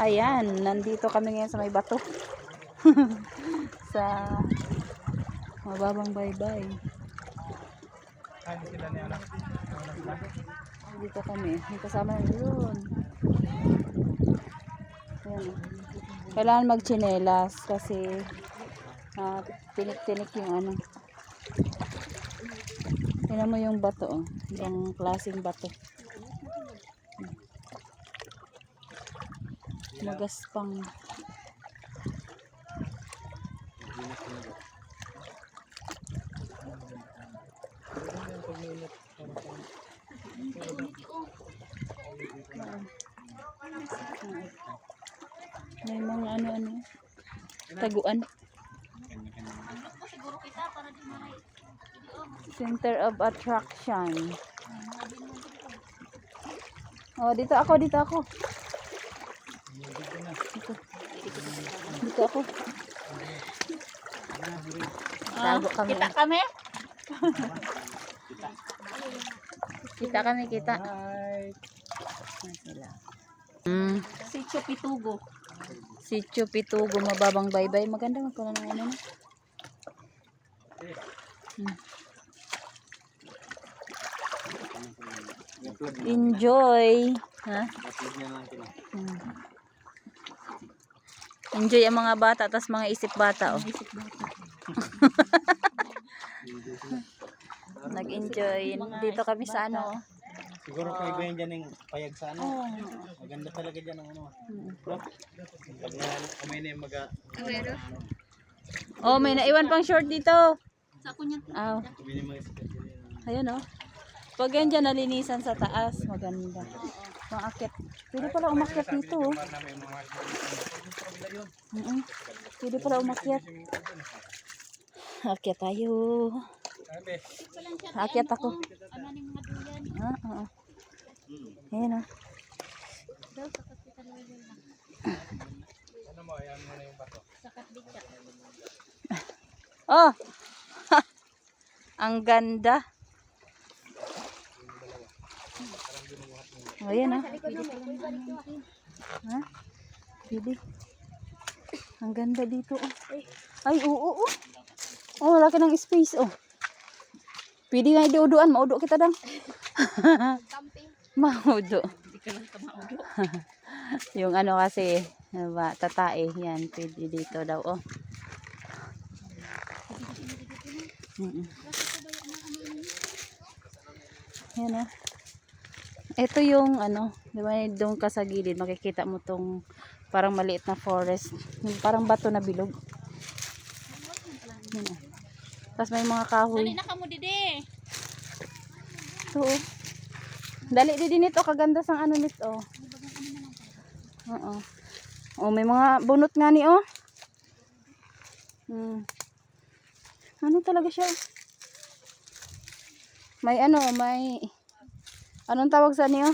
Ayan, nandito kami ngayon sa may bato. Sa mababang baybay. Dito kami. May kasama na yun. Ayan. Kailangan magchinelas kasi tinik-tinik yung ano. Tingnan mo yung bato, oh. Yung klaseng bato. Magaspang. May mga ano-ano. Taguan. Center of attraction. Oh, dito ako. Dito ako. Tago kami. Kita kami? Kita kami, kita. Sitio Pitugo. Sitio Pitugo, mababang baybay. Maganda magkaroon ng ano. Enjoy. Ha? Enjoy ang mga bata, tas mga isip bata, oh. Nag-enjoy. Dito kami sa ano, oh. Siguro kung iba yun dyan yung payag sa ano. Maganda talaga dyan ang ano. Pag may na yung maga... Oh, may naiwan pang short dito. Sa kunya. Oh. Ayun, oh. Pag yan dyan nalinisan sa taas, maganda. Maakyat. Pwede pala umakyat dito, oh. Pwede pala umakyat. Akyat tayo. Akyat ako. Ayan, oh. Oh! Ang ganda. Ayan, ah. Ha? Pwede. Ang ganda dito, oh. Ay, oo, oh. Oh, laki ng space, oh. Pwede nga iuduan, maudo kita dang. Maudo. Yung ano kasi, diba, tatae, yan, pwede dito daw, oh. Yan, oh. Ito yung ano, diba, doon ka sa gilid, makikita mo tong parang maliit na forest, yung parang bato na bilog. Yan, oh. Tapos may mga kahoy. Dali na kamo dide. Ito, oh. Dali din nito, kaganda sang ano nito, oh. Oo. Oh, may mga bunot nga ni, oh. Ano talaga siya? May ano, may anong tawag sa niyo?